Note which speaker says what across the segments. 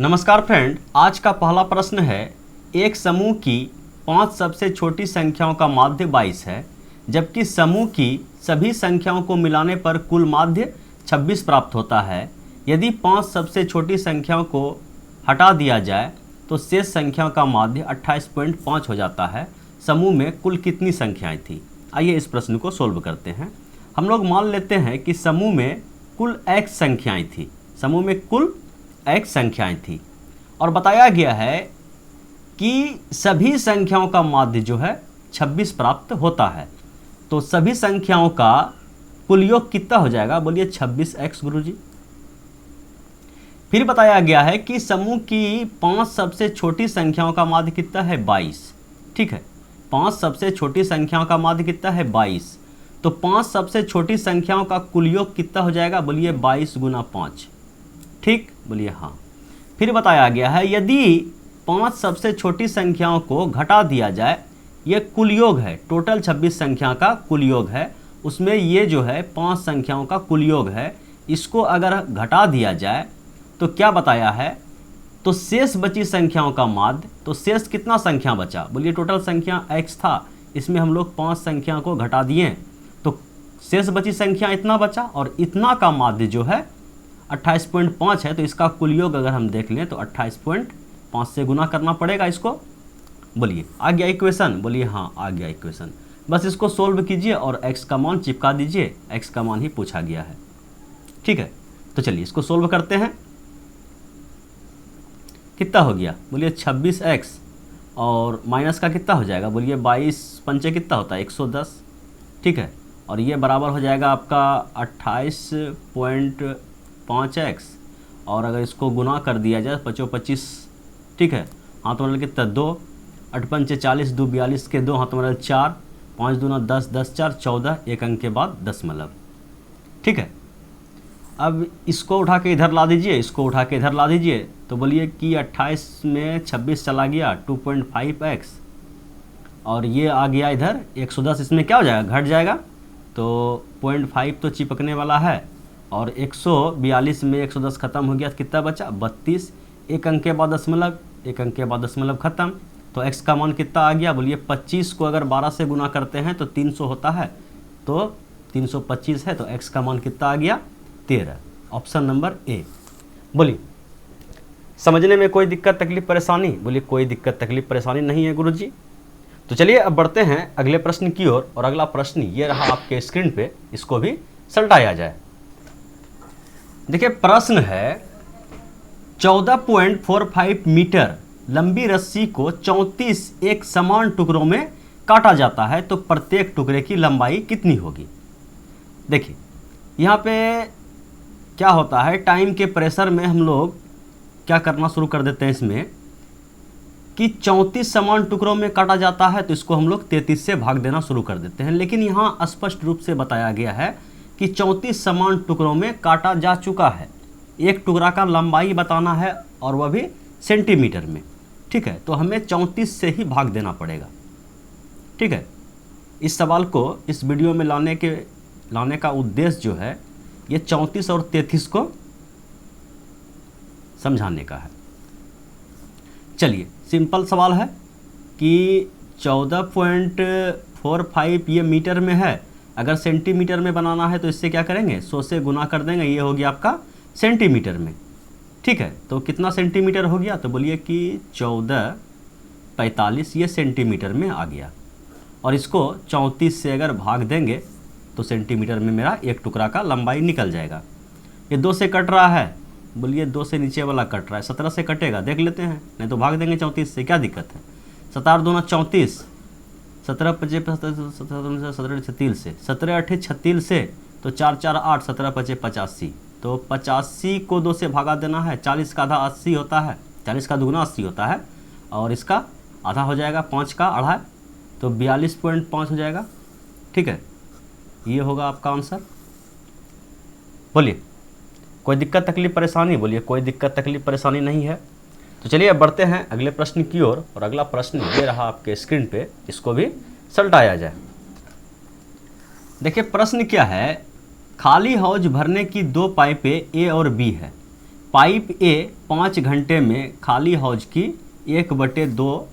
Speaker 1: नमस्कार फ्रेंड, आज का पहला प्रश्न है। एक समूह की 5 सबसे छोटी संख्याओं का माध्य 22 है, जबकि समूह की सभी संख्याओं को मिलाने पर कुल माध्य 26 प्राप्त होता है। यदि 5 सबसे छोटी संख्याओं को हटा दिया जाए तो शेष संख्याओं का माध्य 28.5 हो जाता है। समूह में कुल कितनी संख्याएं थी? आइए इस प्रश्न को सोल्व करते हैं। हम लोग मान लेते हैं कि समूह में कुल x संख्याएं थी। समूह में कुल x संख्याएं थी और बताया गया है कि सभी संख्याओं का माध्य जो है 26 प्राप्त होता है। तो सभी संख्याओं का कुल योग कितना हो जाएगा? बोलिए 26x गुरुजी। फिर बताया गया है कि समूह की 5 सबसे छोटी संख्याओं का माध्य कितना है? 22। ठीक है, 5 सबसे छोटी संख्याओं का माध्य कितना है? 22। तो 5 सबसे छोटी संख्याओं का कुल योग कितना हो जाएगा? बोलिए 22 गुना 5। ठीक, बोलिए हाँ। फिर बताया गया है यदि 5 सबसे छोटी संख्याओं को घटा दिया जाए, ये कुल योग है, टोटल 26 संख्या का कुल योग है, उसमें ये जो है 5 संख्याओं का कुल योग है, इसको अगर घटा दिया जाए तो क्या बताया है? तो शेष बची संख्याओं का माध्य। तो शेष कितना संख्या बचा? बोलिए टोटल संख्या x था, इसमें हम लोग 5 संख्या को घटा दिए तो शेष बची संख्या इतना बचा और इतना का माध्य जो है 28.5 है। तो इसका कुल योग अगर हम देख लें तो 28.5 से गुना करना पड़ेगा इसको। बोलिए आ गया इक्वेशन? बोलिए हाँ आ गया इक्वेशन। बस इसको सोल्व कीजिए और x का मान चिपका दीजिए, x का मान ही पूछा गया है। ठीक है, तो चलिए इसको सोल्व करते हैं। कितना हो गया? बोलिए 26x और माइनस का कितना हो जाएगा? बोलिए 22 पंचे कितना होता है? 110। ठीक है, और ये बराबर हो जाएगा आपका 28.5x और अगर इसको गुना कर दिया जाए 25। ठीक है, हाथ में कितना? 2 8 पंचे 40, 2 42 के 2 हाथ में 4, 5 दूना 10, 10 4 14, एक अंक के बाद दशमलव। ठीक है, अब इसको उठा के इधर ला दीजिए, इसको उठा के इधर ला दीजिए। तो बोलिए कि 28 में 26 चला गया 2.5x और ये आ गया इधर 110। इसमें क्या हो जाएगा? घट जाएगा। तो 0.5 तो चिपकने वाला है और 142 में 110 खत्म हो गया तो कितना बचा? 32। एक अंक के बाद दशमलव, एक अंक के बाद दशमलव खत्म। तो x का मान कितना आ गया? बोलिए 25 को अगर 12 से गुना करते हैं तो 300 होता है, तो 325 है। तो x का मान कितना आ गया? 13। Option number A. बोलिए समझने में कोई दिक्कत तकलीफ परेशानी? बोलिए कोई दिक्कत तकलीफ परेशानी नहीं है गुरुजी। तो चलिए अब बढ़ते हैं अगले प्रश्न की ओर और अगला प्रश्न ये रहा आपके स्क्रीन पे, इसको भी सल्टाया जाए। देखिए प्रश्न है 14.45 मीटर लंबी रस्सी को 34 एक समान टुकड़ों में काटा जाता है तो प्रत्येक टुकड़े की लंबाई कितनी होगी? देखिए यहाँ पे क्या होता है, टाइम के प्रेशर में हम लोग क्या करना शुरू कर देते हैं इसमें कि 34 समान टुकड़ों में काटा जाता है तो इसको हम लोग 33 से भाग देना शुरू कर देते हैं। लेकिन यहाँ स्पष्ट रूप से बताया गया है कि 34 समान टुकड़ों में काटा जा चुका है। एक टुकड़ा का लंबाई बताना है और वह भी सेंटीमीटर में। ठीक है, तो हमें 34 से ही भाग देना पड़ेगा। ठीक है, इस सवाल को इस वीडियो में लाने का उद्देश्य जो है ये 34 और 33 को समझाने का है। चलिए सिंपल सवाल है कि 14.45 ये मीटर में है, अगर सेंटीमीटर में बनाना है तो इससे क्या करेंगे? 100 से गुना कर देंगे, ये हो गया आपका सेंटीमीटर में। ठीक है, तो कितना सेंटीमीटर हो गया? तो बोलिए कि 1445 ये सेंटीमीटर में आ गया और इसको 34 से अगर भाग देंगे तो सेंटीमीटर में मेरा एक टुकड़ा का लंबाई निकल जाएगा। ये 2 से कट रहा है, बोलिए 2 से नीचे वाला कट रहा है, 17 से कटेगा, देख लेते हैं, नहीं तो भाग देंगे 34 से, क्या दिक्कत है? 17 दूना 34, 17 पचे 17 36 से, 17 8 36 से, तो 4 4 8, 17 पचे 85। तो 85 को 2 से भागा देना है। 40 का आधा 80 होता है, 40 का दुगुना 80 होता है और इसका आधा हो जाएगा 5 का आधा, तो 42.5 हो जाएगा। ठीक है, ये होगा आपका आंसर। बोलिए कोई दिक्कत तकलीफ परेशानी? बोलिए कोई दिक्कत तकलीफ परेशानी नहीं है। तो चलिए अब बढ़ते हैं अगले प्रश्न की ओर और अगला प्रश्न ये रहा आपके स्क्रीन पे, इसको भी सल्टाया जाए। देखिए प्रश्न क्या है, खाली हौज भरने की 2 पाइपें ए और बी है। पाइप ए 5 घंटे में खाली हौज की 1/2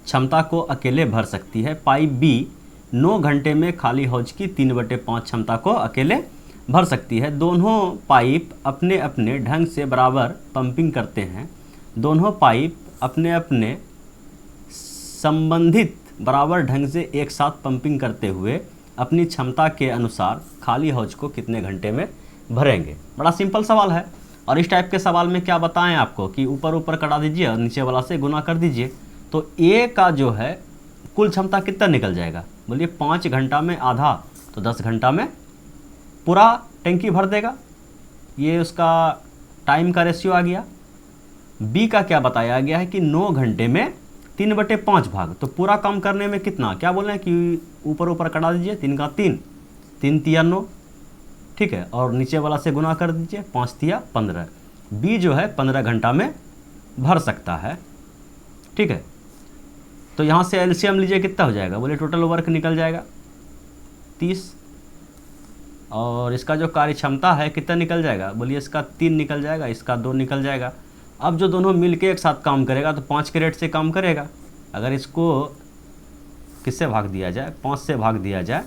Speaker 1: क्षमता को अकेले भर सकती है। पाइप बी 9 घंटे में खाली हौज की 3/5 क्षमता को अकेले भर सकती है। दोनों पाइप अपने अपने ढंग से बराबर पंपिंग करते हैं। दोनों पाइप अपने अपने संबंधित बराबर ढंग से एक साथ पंपिंग करते हुए अपनी क्षमता के अनुसार खाली हौज को कितने घंटे में भरेंगे। बड़ा सिंपल सवाल है। और इस टाइप के सवाल में क्या बताएं आपको कि ऊपर ऊपर कटा दीजिए और नीचे वाला से गुना कर दीजिए, तो ए का जो है कुल क्षमता कितना निकल जाएगा। बोलिए 5 घंटा में आधा, तो 10 घंटा में पूरा टंकी भर देगा। ये उसका टाइम का रेशियो आ गया। बी का क्या बताया गया है कि 9 घंटे में 3/5 भाग, तो पूरा काम करने में कितना, क्या बोल रहे हैं कि ऊपर ऊपर कटा दीजिए, 3 का 3, 3 तिया 9, ठीक है, और नीचे वाला से गुना कर दीजिए, 5 तिया 15। बी जो है 15 घंटा में भर सकता है, ठीक है। तो यहाँ से एलसीएम लीजिए, कितना हो जाएगा, बोले टोटल वर्क निकल जाएगा 30, और इसका जो कार्य क्षमता है कितना निकल जाएगा, बोलिए इसका 3 निकल जाएगा, इसका 2 निकल जाएगा। अब जो दोनों मिलके एक साथ काम करेगा तो 5 के रेट से काम करेगा। अगर इसको किससे भाग दिया जाए, 5 से भाग दिया जाए,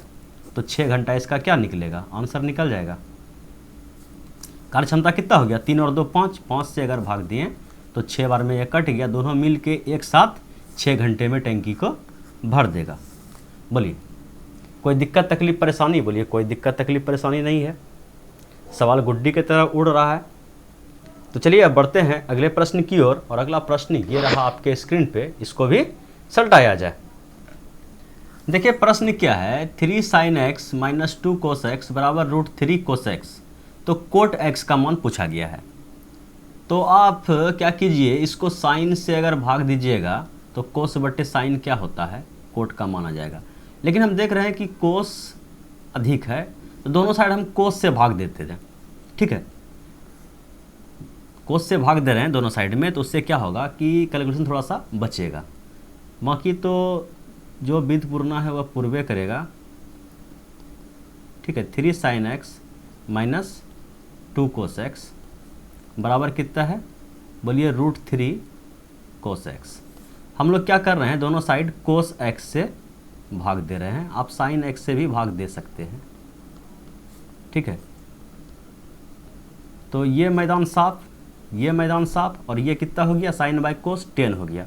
Speaker 1: तो 6 घंटा इसका क्या निकलेगा, आंसर निकल जाएगा। कार्य क्षमता कितना हो गया, 3 और 2 5, 5 से अगर भाग दिए तो 6 बार में ये कट गया। दोनों मिल के एक साथ 6 घंटे में टंकी को भर देगा। बोलिए कोई दिक्कत तकलीफ परेशानी, बोलिए कोई दिक्कत तकलीफ परेशानी नहीं है। सवाल गुड्डी की तरह उड़ रहा है। तो चलिए अब बढ़ते हैं अगले प्रश्न की ओर। और अगला प्रश्न ये रहा आपके स्क्रीन पे, इसको भी सलटाया जाए। देखिए प्रश्न क्या है, 3 sin x - 2 cos x बराबर √3 cos x। तो कोट x का मान पूछा गया है। तो आप क्या कीजिए, इसको साइन से अगर भाग दीजिएगा तो कोस बट्टे साइन क्या होता है, कोट का मान आ जाएगा। लेकिन हम देख रहे हैं कि कोस अधिक है, तो दोनों साइड हम कोस से भाग देते थे, ठीक है। कोस से भाग दे रहे हैं दोनों साइड में, तो उससे क्या होगा कि कैलकुलेशन थोड़ा सा बचेगा। बाकी तो जो व्युत्पन्न है वह पूर्वे करेगा, ठीक है। 3 sin x - 2 cos x बराबर कितना है, बोलिए √3 cos x। हम लोग क्या कर रहे हैं, दोनों साइड cos x से भाग दे रहे हैं। आप sin x से भी भाग दे सकते हैं, ठीक है। तो ये मैदान साफ, ये मैदान साफ, और ये कितना हो गया, साइन बाय कोस 10 हो गया,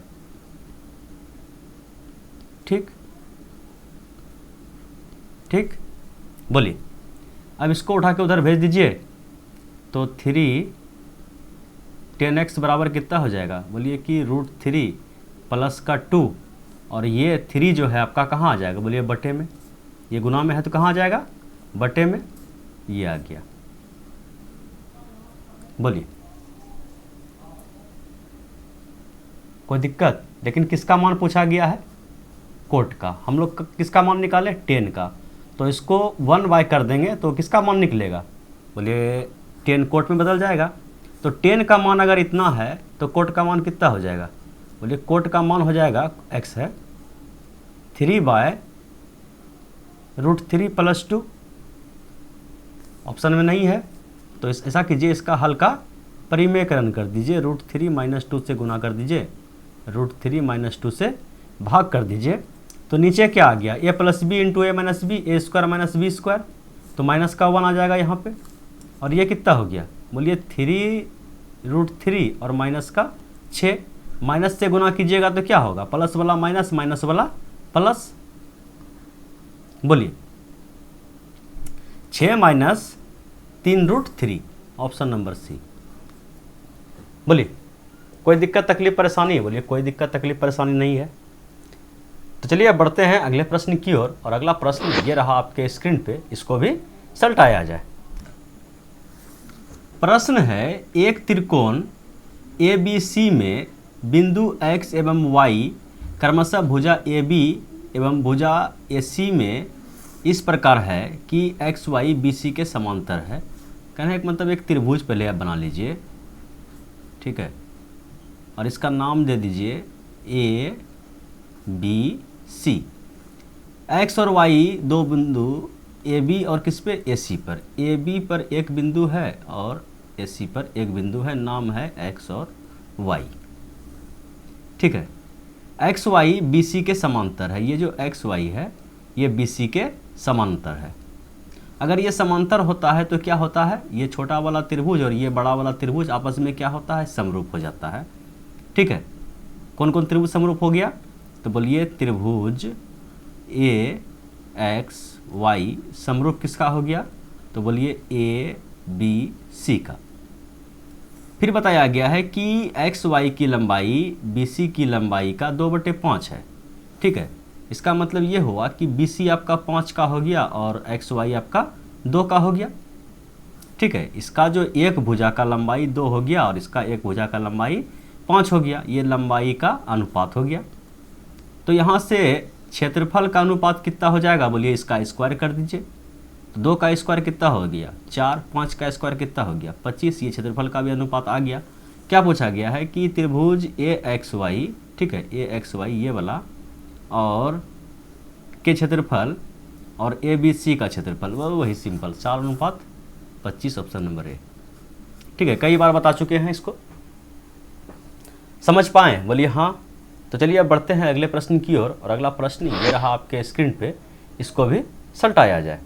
Speaker 1: ठीक ठीक। बोलिए अब इसको उठा के उधर भेज दीजिए, तो 3 10x बराबर कितना हो जाएगा, बोलिए कि √3 प्लस का 2, और ये 3 जो है आपका कहाँ आ जाएगा, बोलिए बटे में। ये गुना में है तो कहाँ आ जाएगा, बटे में, ये आ गया। बोलिए कोई दिक्कत। लेकिन किसका मान पूछा गया है, कोट का। हम लोग किसका मान निकाले, 10 का। तो इसको 1/, कर देंगे तो किसका मान निकलेगा, बोलिए 10 कोट में बदल जाएगा। तो 10 का मान अगर इतना है तो कोट का मान कितना हो जाएगा, बोलिए कोट का मान हो जाएगा, x है 3/√3 + 2। ऑप्शन में नहीं है तो ऐसा कीजिए, इसका हल का परिमेयकरण कर दीजिए, √3 - 2 से गुना कर दीजिए, √3 - 2 से भाग कर दीजिए। तो नीचे क्या आ गया, a + b × a - b, a² - b²। तो माइनस का 1 आ जाएगा यहाँ पे। और ये कितना हो गया, बोलिए 3√3 और माइनस का 6। माइनस से गुना कीजिएगा तो क्या होगा, प्लस वाला माइनस, माइनस वाला प्लस। बोलिए 6 - 3√3, ऑप्शन नंबर सी। बोलिए कोई दिक्कत तकलीफ परेशानी, बोलिए कोई दिक्कत तकलीफ परेशानी नहीं है। तो चलिए अब बढ़ते हैं अगले प्रश्न की ओर। और अगला प्रश्न ये रहा आपके स्क्रीन पे, इसको भी सलटाया जाए। प्रश्न है, एक त्रिकोण ABC में बिंदु x एवं y क्रमशः भुजा AB एवं भुजा AC में इस प्रकार है कि XY BC के समांतर है। कहने का मतलब एक त्रिभुज पहले आप बना लीजिए, ठीक है, और इसका नाम दे दीजिए ABC। x और y दो बिंदु AB और किस पे, AC पर। AB पर एक बिंदु है और AC पर एक बिंदु है, नाम है X और Y। ठीक है, XY BC के समांतर है। ये जो XY है ये BC के समांतर है। अगर ये समांतर होता है तो क्या होता है, ये छोटा वाला त्रिभुज और ये बड़ा वाला त्रिभुज आपस में क्या होता है, समरूप हो जाता है। ठीक है, कौन कौन त्रिभुज समरूप हो गया, तो बोलिए त्रिभुज AXY समरूप किसका हो गया, तो बोलिए ABC का। फिर बताया गया है कि XY की लंबाई BC की लंबाई का 2/5 है। ठीक है, इसका मतलब ये हुआ कि BC आपका 5 का हो गया और XY आपका 2 का हो गया। ठीक है, इसका जो एक भुजा का लंबाई 2 हो गया और इसका एक भुजा का लंबाई 5 हो गया, ये लंबाई का अनुपात हो गया। तो यहाँ से क्षेत्रफल का अनुपात कितना हो जाएगा, बोलिए इसका स्क्वायर कर दीजिए। तो 2 का स्क्वायर कितना हो गया 4, 5 का स्क्वायर कितना हो गया 25, ये क्षेत्रफल का भी अनुपात आ गया। क्या पूछा गया है कि त्रिभुज AXY, ठीक है AXY ये वाला और के क्षेत्रफल और ABC का क्षेत्रफल, वही सिंपल 4:25, ऑप्शन नंबर ए। ठीक है, कई बार बता चुके हैं इसको, समझ पाए, बोलिए हाँ। तो चलिए अब बढ़ते हैं अगले प्रश्न की ओर, और अगला प्रश्न ये रहा आपके स्क्रीन पे, इसको भी सल्टाया जाए।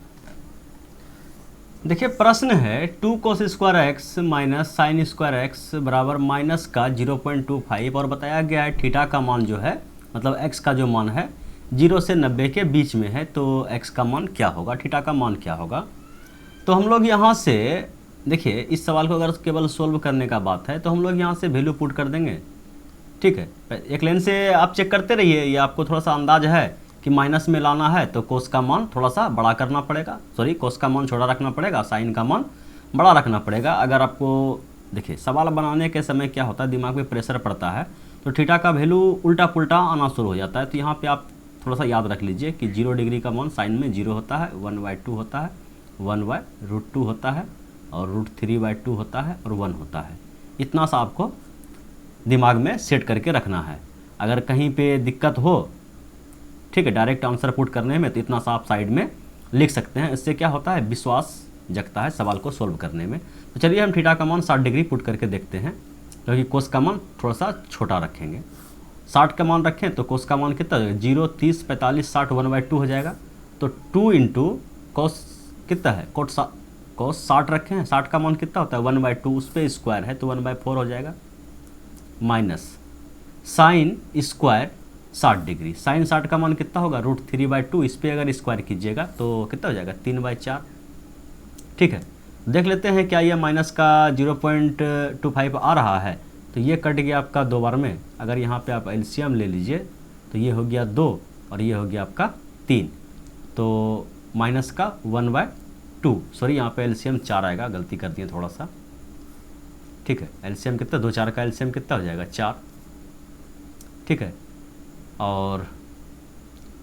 Speaker 1: देखिए प्रश्न है 2 cos square x minus sine square x बराबर माइनस का 0.25 और बताया गया है थीटा का मान जो है, मतलब x का जो मान है 0 से 90 के बीच में है, तो x का मान क्या होगा, थीटा का मान क्या होगा। तो हम लोग यहाँ से देखिए इस सवाल को अगर केवल सोल्व करने का बात है तो हम लोग यहाँ से वैल्यू पुट कर देंगे। ठीक है, एक लाइन से आप चेक करते रहिए, ये आपको थोड़ा सा अंदाज है कि माइनस में लाना है तो कोस का मान थोड़ा सा बड़ा करना पड़ेगा, सॉरी कोस का मान छोटा रखना पड़ेगा, साइन का मान बड़ा रखना पड़ेगा। अगर आपको देखिए सवाल बनाने के समय क्या होता है, दिमाग में प्रेशर पड़ता है तो थीटा का वैल्यू उल्टा पुल्टा आना शुरू हो जाता है। तो यहाँ पे आप थोड़ा सा याद रख लीजिए कि 0 डिग्री का मान साइन में 0 होता है, 1/2 होता है, 1/√2 होता है और √3/2 होता है और 1 होता है। इतना सा आपको दिमाग में सेट करके रखना है। अगर कहीं पे दिक्कत हो, ठीक है, डायरेक्ट आंसर पुट करने में, तो इतना सा आप साइड में लिख सकते हैं। इससे क्या होता है, विश्वास जगता है सवाल को सोल्व करने में। तो चलिए हम थीटा का मान 60 डिग्री पुट करके देखते हैं, क्योंकि कोस का मान थोड़ा सा छोटा रखेंगे। 60 का मान रखें तो कोस का मान कितना हो जाएगा, 0, 30, 45, 60, 1/2 हो जाएगा। तो 2 इंटू कोस कितना है, कोस 60 रखें हैं, 60 का मान कितना होता है 1/2, उस पर स्क्वायर है तो 1/4 हो जाएगा, minus sine square 60 degree, sine 60 का मान कितना होगा √3/2, इस पर अगर स्क्वायर कीजिएगा तो कितना हो जाएगा 3/4। ठीक है, देख लेते हैं क्या ये माइनस का 0.25 आ रहा है, तो ये कट गया आपका 2 बार में। अगर यहाँ पे आप एलसीएम ले लीजिए तो ये हो गया 2 और ये हो गया आपका 3, तो माइनस का 1/2, सॉरी यहाँ पे एलसीएम 4 आएगा, गलती कर दिए थोड़ा सा। ठीक है, एलसीएम कितना, 2 4 का एलसीएम कितना हो जाएगा 4। ठीक है, और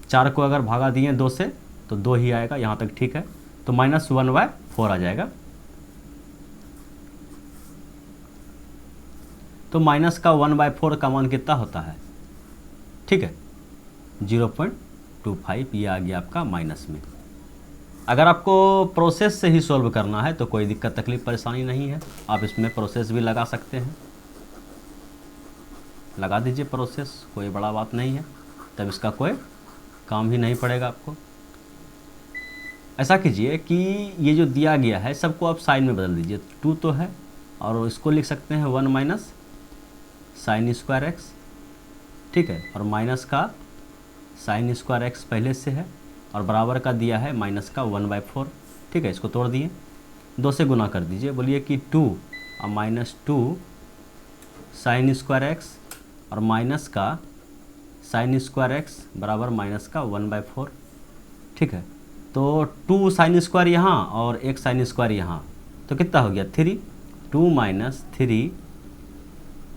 Speaker 1: 4 को अगर भागा दिए 2 से तो 2 ही आएगा, यहाँ तक ठीक है। तो -1/4 आ जाएगा। तो माइनस का 1/4 का मान कितना होता है, ठीक है 0.25, ये आ गया आपका माइनस में। अगर आपको प्रोसेस से ही सॉल्व करना है तो कोई दिक्कत तकलीफ परेशानी नहीं है, आप इसमें प्रोसेस भी लगा सकते हैं, लगा दीजिए प्रोसेस, कोई बड़ा बात नहीं है, तब इसका कोई काम ही नहीं पड़ेगा आपको। ऐसा कीजिए कि ये जो दिया गया है सबको आप साइन में बदल दीजिए, 2 तो है और इसको लिख सकते हैं 1 माइनस साइन स्क्वायर एक्स, ठीक है, और माइनस का साइन स्क्वायर एक्स पहले से है और बराबर का दिया है माइनस का 1/4। ठीक है, इसको तोड़ दिए, 2 से गुना कर दीजिए, बोलिए कि 2 और -2 साइन स्क्वायर एक्स और माइनस का साइन स्क्वायर एक्स बराबर माइनस का 1/4। ठीक है, तो 2 साइन स्क्वायर यहाँ और 1 साइन स्क्वायर यहाँ, तो कितना हो गया 3, 2 माइनस 3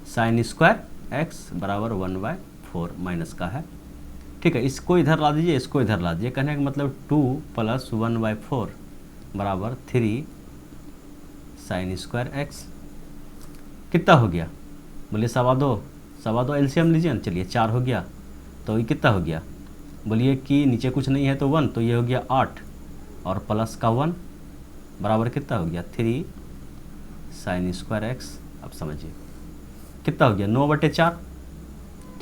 Speaker 1: साइन स्क्वायर एक्स बराबर 1/4 माइनस का है। ठीक है, इसको इधर ला दीजिए, इसको इधर ला दीजिए, कहने का मतलब 2 + 1/4 बराबर 3 साइन स्क्वायर एक्स। कितना हो गया, बोलिए 2.25 एलसीएम लीजिए ना, चलिए 4 हो गया, तो ये कितना हो गया, बोलिए कि नीचे कुछ नहीं है तो 1, तो ये हो गया 8 और प्लस का 1 बराबर कितना हो गया 3 साइन स्क्वायर एक्स। अब समझिए कितना हो गया 9/4,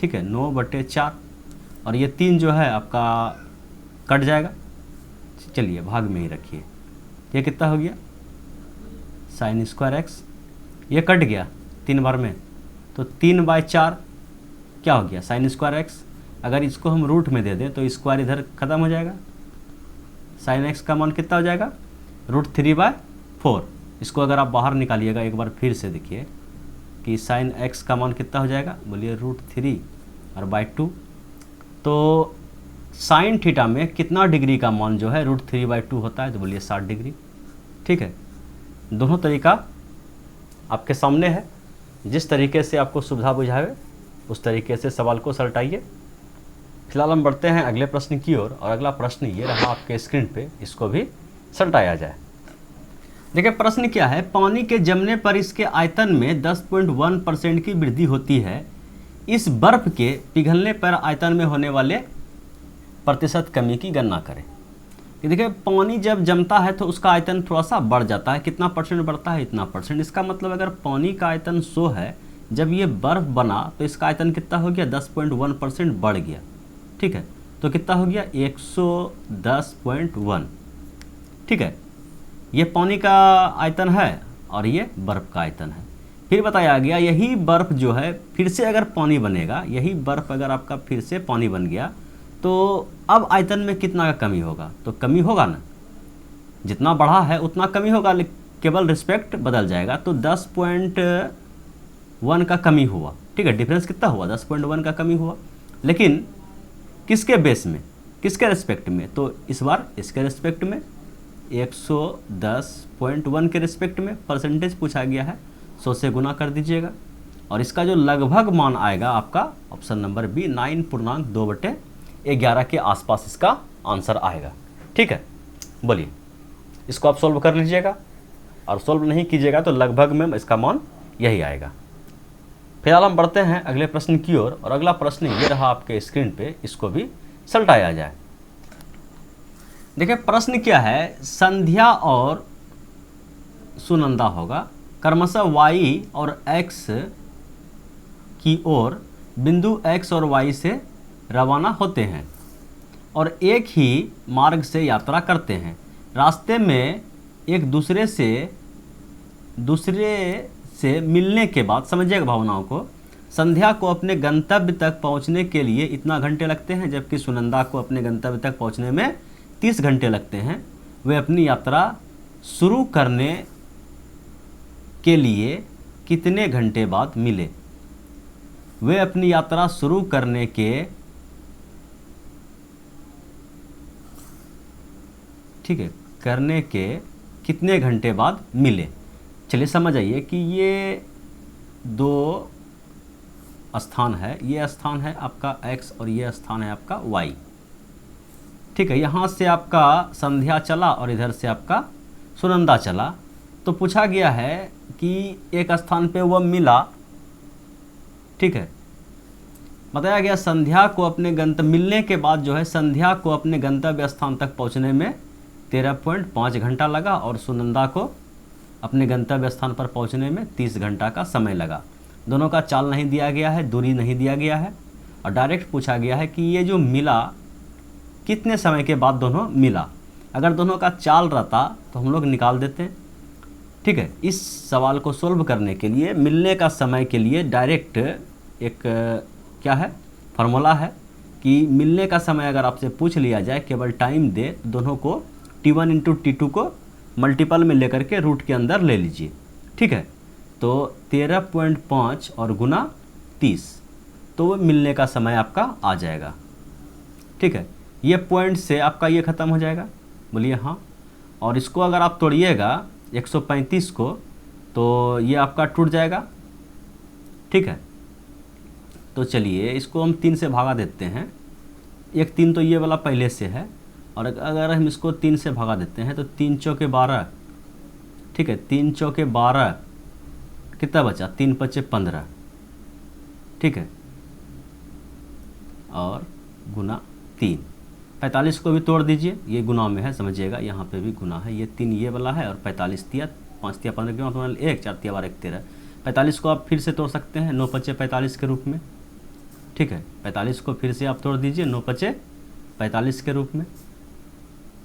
Speaker 1: ठीक है 9/4, और ये 3 जो है आपका कट जाएगा, चलिए भाग में ही रखिए। ये कितना हो गया साइन स्क्वायर एक्स, ये कट गया 3 बार में, तो 3/4 क्या हो गया साइन स्क्वायर एक्स। अगर इसको हम रूट में दे दें तो स्क्वायर इधर ख़त्म हो जाएगा, साइन एक्स का मान कितना हो जाएगा √3/4। इसको अगर आप बाहर निकालिएगा एक बार फिर से देखिए कि साइन एक्स का मान कितना हो जाएगा, बोलिए √3 और /2। तो साइन थीटा में कितना डिग्री का मान जो है √3/2 होता है, तो बोलिए 60 डिग्री। ठीक है, दोनों तरीका आपके सामने है, जिस तरीके से आपको सुविधा बुझावे उस तरीके से सवाल को सलटाइए। फिलहाल हम बढ़ते हैं अगले प्रश्न की ओर, और अगला प्रश्न ये रहा आपके स्क्रीन पे, इसको भी सलटाया जाए। देखिए प्रश्न क्या है, पानी के जमने पर इसके आयतन में 10.1% की वृद्धि होती है, इस बर्फ के पिघलने पर आयतन में होने वाले प्रतिशत कमी की गणना करें। कि देखिए पानी जब जमता है तो उसका आयतन थोड़ा सा बढ़ जाता है, कितना परसेंट बढ़ता है, इतना परसेंट। इसका मतलब अगर पानी का आयतन 100 है, जब ये बर्फ़ बना तो इसका आयतन कितना हो गया 10.1% बढ़ गया। ठीक है, तो कितना हो गया 110.1। ठीक है, ये पानी का आयतन है और ये बर्फ़ का आयतन है। फिर बताया गया यही बर्फ़ जो है फिर से अगर पानी बनेगा, यही बर्फ़ अगर आपका फिर से पानी बन गया तो अब आयतन में कितना का कमी होगा, तो कमी होगा ना, जितना बढ़ा है उतना कमी होगा, केवल रिस्पेक्ट बदल जाएगा। तो 10.1 का कमी हुआ। ठीक है, डिफरेंस कितना हुआ 10.1 का कमी हुआ, लेकिन किसके बेस में, किसके रिस्पेक्ट में, तो इस बार इसके रिस्पेक्ट में 110.1 के रिस्पेक्ट में परसेंटेज पूछा गया है, 100 से गुना कर दीजिएगा और इसका जो लगभग मान आएगा आपका ऑप्शन नंबर बी 9.2/11 के आसपास इसका आंसर आएगा। ठीक है, बोलिए इसको आप सॉल्व कर लीजिएगा और सॉल्व नहीं कीजिएगा तो लगभग में इसका मान यही आएगा। फिलहाल हम बढ़ते हैं अगले प्रश्न की ओर, और अगला प्रश्न ये रहा आपके स्क्रीन पे, इसको भी सलटाया जाए। देखिए प्रश्न क्या है, संध्या और सुनंदा होगा क्रमशः y और x की ओर बिंदु x और y से रवाना होते हैं और एक ही मार्ग से यात्रा करते हैं। रास्ते में एक दूसरे से मिलने के बाद, समझिएगा भावनाओं को, संध्या को अपने गंतव्य तक पहुंचने के लिए इतना घंटे लगते हैं, जबकि सुनंदा को अपने गंतव्य तक पहुंचने में 30 घंटे लगते हैं। वे अपनी यात्रा शुरू करने के लिए कितने घंटे बाद मिले? वे अपनी यात्रा शुरू करने के कितने घंटे बाद मिले? चलिए समझ आइए कि ये दो स्थान है, ये स्थान है आपका x और ये स्थान है आपका y। ठीक है, यहाँ से आपका संध्या चला और इधर से आपका सुनंदा चला, तो पूछा गया है कि एक स्थान पे वह मिला। ठीक है, बताया गया संध्या को अपने मिलने के बाद जो है संध्या को अपने गंतव्य स्थान तक पहुँचने में 13.5 घंटा लगा और सुनंदा को अपने गंतव्य स्थान पर पहुंचने में 30 घंटा का समय लगा। दोनों का चाल नहीं दिया गया है, दूरी नहीं दिया गया है, और डायरेक्ट पूछा गया है कि ये जो मिला कितने समय के बाद दोनों मिला। अगर दोनों का चाल रहता तो हम लोग निकाल देते हैं। ठीक है, इस सवाल को सोल्व करने के लिए मिलने का समय के लिए डायरेक्ट एक क्या है फार्मूला है कि मिलने का समय अगर आपसे पूछ लिया जाए, केवल टाइम दे, दोनों को T1 × T2 को मल्टीपल में लेकर के रूट के अंदर ले लीजिए। ठीक है, तो 13.5 और गुना 30, तो वो मिलने का समय आपका आ जाएगा। ठीक है, ये पॉइंट से आपका ये ख़त्म हो जाएगा, बोलिए हाँ। और इसको अगर आप तोड़िएगा 135 को, तो ये आपका टूट जाएगा। ठीक है, तो चलिए इसको हम 3 से भागा देते हैं। एक 3 तो ये वाला पहले से है, और अगर हम इसको 3 से भगा देते हैं तो 3 चौके 12। ठीक है, 3 चौके 12, कितना बचा 3 × 5 = 15। ठीक है, और गुना 3, 45 को भी तोड़ दीजिए, ये गुना में है, समझिएगा यहाँ पे भी गुना है। ये 3 ये वाला है और 45 × 3 = 5 तिया 15 के हाथ में 1, 4 तिया 12 13। 45 को आप फिर से तोड़ सकते हैं 9 पचे 45 के रूप में, ठीक है। 45 को फिर से आप तोड़ दीजिए 9 पचे 45 के रूप में।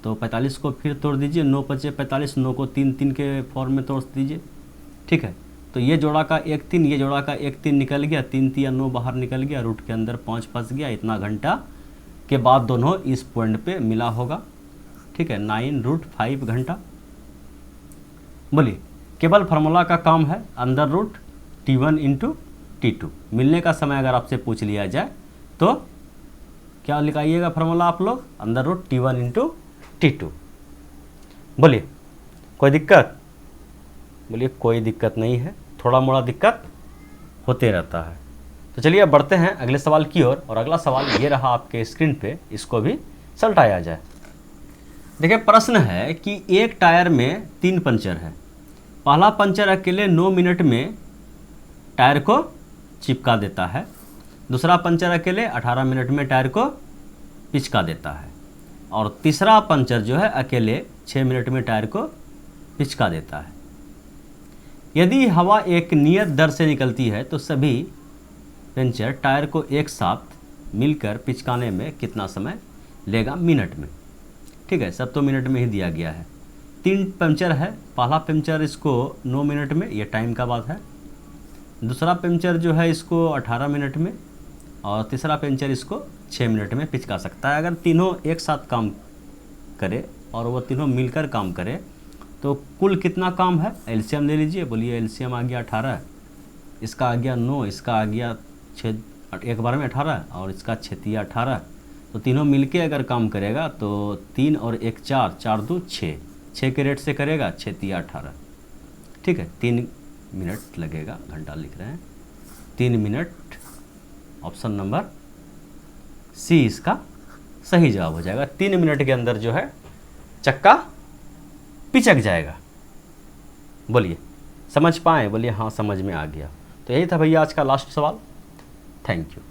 Speaker 1: तो 45 को फिर तोड़ दीजिए 9 पचे 45, 9 को 3 3 के फॉर्म में तोड़ दीजिए, ठीक है। तो ये जोड़ा का 1 3, ये जोड़ा का 1 3 निकल गया, 3 तिया 9 बाहर निकल गया, रूट के अंदर 5 फंस गया। इतना घंटा के बाद दोनों इस पॉइंट पे मिला होगा, ठीक है। 9√5 घंटा। बोलिए, केवल फार्मूला का काम है under root T1 into T2। मिलने का समय अगर आपसे पूछ लिया जाए तो क्या लिखाइएगा फार्मूला आप लोग, under root T1 into T2। बोलिए, कोई दिक्कत? बोलिए, कोई दिक्कत नहीं है, थोड़ा मोड़ा दिक्कत होते रहता है। तो चलिए अब बढ़ते हैं अगले सवाल की ओर। और अगला सवाल ये रहा आपके स्क्रीन पे, इसको भी सलटाया जाए। देखिए, प्रश्न है कि एक टायर में 3 पंचर है। पहला पंचर अकेले 9 मिनट में टायर को चिपका देता है, दूसरा पंचर अकेले 18 मिनट में टायर को पिचका देता है, और तीसरा पंचर जो है अकेले 6 मिनट में टायर को पिचका देता है। यदि हवा एक नियत दर से निकलती है तो सभी पंचर टायर को एक साथ मिलकर पिचकाने में कितना समय लेगा मिनट में, ठीक है। सब तो मिनट में ही दिया गया है। 3 पंचर है, पहला पंचर इसको 9 मिनट में, ये टाइम का बात है। दूसरा पंचर जो है इसको 18 मिनट में, और तीसरा पंचर इसको 6 मिनट में पिचका सकता है। अगर तीनों एक साथ काम करे और वो तीनों मिलकर काम करे तो कुल कितना काम है, एलसीएम ले लीजिए। बोलिए, एलसीएम आ गया 18, इसका आ गया 9, इसका आ गया 6, एक बार में 18, और इसका 6 तिया 18। तो तीनों मिलके अगर काम करेगा तो 3 और 1 4, 4 2 6, 6 के रेट से करेगा 6 तिया 18, ठीक है। 3 मिनट लगेगा, घंटा लिख रहे हैं, 3 मिनट। ऑप्शन नंबर सी इसका सही जवाब हो जाएगा। 3 मिनट के अंदर जो है चक्का पिचक जाएगा। बोलिए, समझ पाए? बोलिए हाँ, समझ में आ गया। तो यही था भैया आज का लास्ट सवाल। Thank you.